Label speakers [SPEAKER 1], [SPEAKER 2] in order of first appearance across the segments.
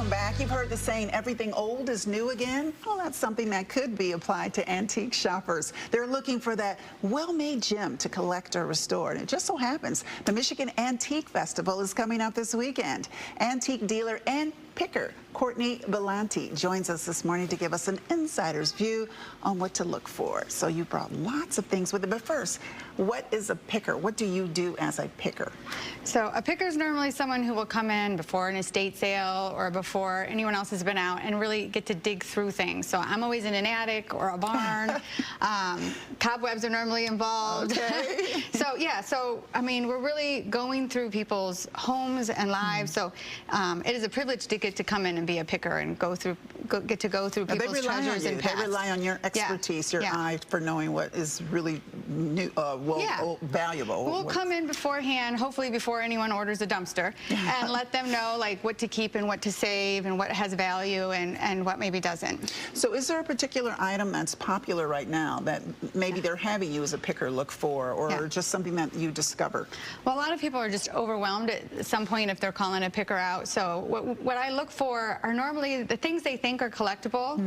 [SPEAKER 1] Welcome back. You've heard the saying, everything old is new again. Well, that's something that could be applied to antique shoppers. They're looking for that well-made gem to collect or restore. And it just so happens the Michigan Antique Festival is coming up this weekend. Antique dealer and picker Courtney Belanti joins us this morning to give us an insider's view on what to look for. So you brought lots of things with it. But first, what is a picker? What do you do as a picker?
[SPEAKER 2] So a picker is normally someone who will come in before an estate sale or before anyone else has been out and really get to dig through things. So I'm always in an attic or a barn. Cobwebs are normally involved.
[SPEAKER 1] Okay.
[SPEAKER 2] So I mean, we're really going through people's homes and lives. So it is a privilege to get to come in and be a picker and get to go through people's treasures and past.
[SPEAKER 1] They rely on your expertise, your eye for knowing what is really new, valuable.
[SPEAKER 2] We'll come in beforehand, hopefully before anyone orders a dumpster, and let them know like what to keep and what to save and what has value and what maybe doesn't.
[SPEAKER 1] So is there a particular item that's popular right now that maybe they're having you as a picker look for, or just something that you discover?
[SPEAKER 2] Well, a lot of people are just overwhelmed at some point if they're calling a picker out. So what I look for are normally the things they think are collectible,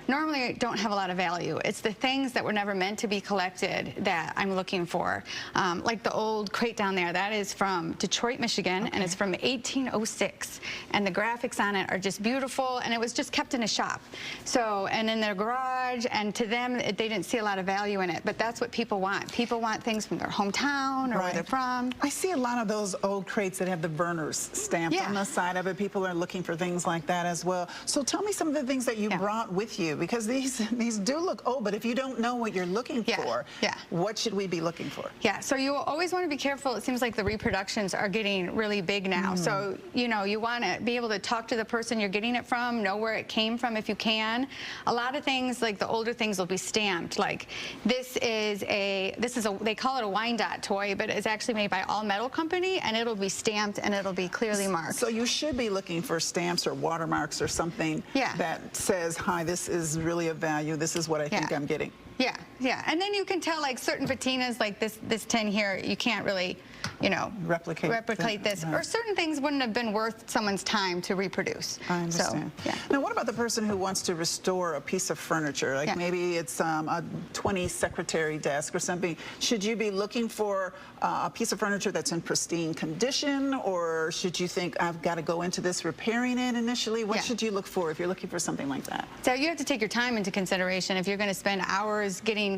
[SPEAKER 2] normally don't have a lot of value. It's the things that were never meant to be collected that I'm looking for. Like the old crate down there, that is from Detroit, Michigan, and it's from 1806. And the graphics on it are just beautiful, and it was just kept in a shop. So, and in their garage, and to them, they didn't see a lot of value in it, but that's what people want. People want things from their hometown or where they're from.
[SPEAKER 1] I see a lot of those old crates that have the burners stamped on the side of it. People are looking for things like that as well. So tell me some of the things that you brought with you, because these do look old, but if you don't know what you're looking for, what should we be looking for?
[SPEAKER 2] Yeah, so you always want to be careful. It seems like the reproductions are getting really big now. So, you know, you want to be able to talk to the person you're getting it from, know where it came from if you can. A lot of things, like the older things, will be stamped. Like this is a, they call it a Wyandotte toy, but it's actually made by All Metal Company, and it'll be stamped and it'll be clearly marked.
[SPEAKER 1] So you should be looking for stamps or watermarks or something that says, hi, this is really of value. This is what I think I'm getting.
[SPEAKER 2] Yeah, and then you can tell, like, certain patinas, like this tin here, you can't really, you know, replicate this. Or certain things wouldn't have been worth someone's time to reproduce.
[SPEAKER 1] I understand.
[SPEAKER 2] So,
[SPEAKER 1] Now, what about the person who wants to restore a piece of furniture? Like maybe it's a 20 secretary desk or something. Should you be looking for a piece of furniture that's in pristine condition, or should you think, I've got to go into this repairing it initially? What should you look for if you're looking for something like that?
[SPEAKER 2] So you have to take your time into consideration. If you're going to spend hours getting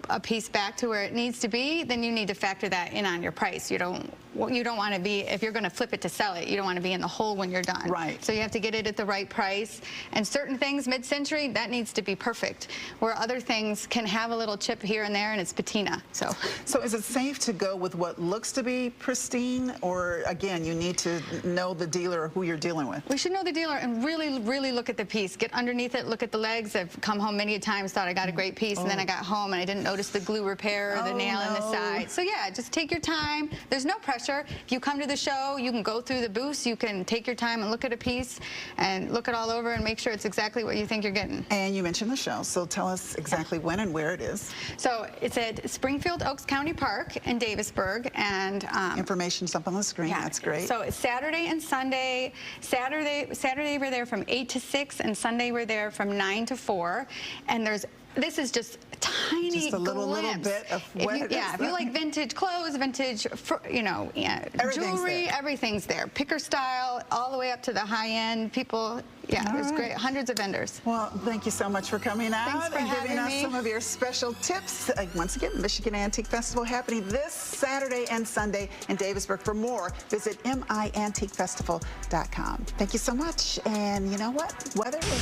[SPEAKER 2] a piece back to where it needs to be, then you need to factor that in on your price. You don't want to be, if you're going to flip it to sell it, you don't want to be in the hole when you're done. Right. So you have to get it at the right price. And certain things, mid-century, that needs to be perfect. Where other things can have a little chip here and there, and it's patina. So
[SPEAKER 1] is it safe to go with what looks to be pristine, or again, you need to know the dealer or who you're dealing with?
[SPEAKER 2] We should know the dealer and really, really look at the piece. Get underneath it, look at the legs. I've come home many times, thought I got a great piece, and then I got home and I didn't notice the glue repair or the nail in the side. So yeah, just take your time. There's no pressure. If you come to the show, you can go through the booths, you can take your time and look at a piece and look it all over and make sure it's exactly what you think you're getting.
[SPEAKER 1] And you mentioned the show, so tell us exactly when and where it is.
[SPEAKER 2] So it's at Springfield Oaks County Park in Davisburg, and
[SPEAKER 1] information's up on the screen. That's great.
[SPEAKER 2] So it's Saturday and Sunday. Saturday we're there from 8 to 6, and Sunday we're there from 9 to 4. And this is just a tiny
[SPEAKER 1] little bit of what it is.
[SPEAKER 2] If you like vintage clothes, vintage, jewelry, everything's there. Picker style, all the way up to the high end. People, there's great, hundreds of vendors.
[SPEAKER 1] Well, thank you so much for coming out and giving us some of your special tips. Once again, Michigan Antique Festival happening this Saturday and Sunday in Davisburg. For more, visit miantiquefestival.com. Thank you so much. And you know what? Weather is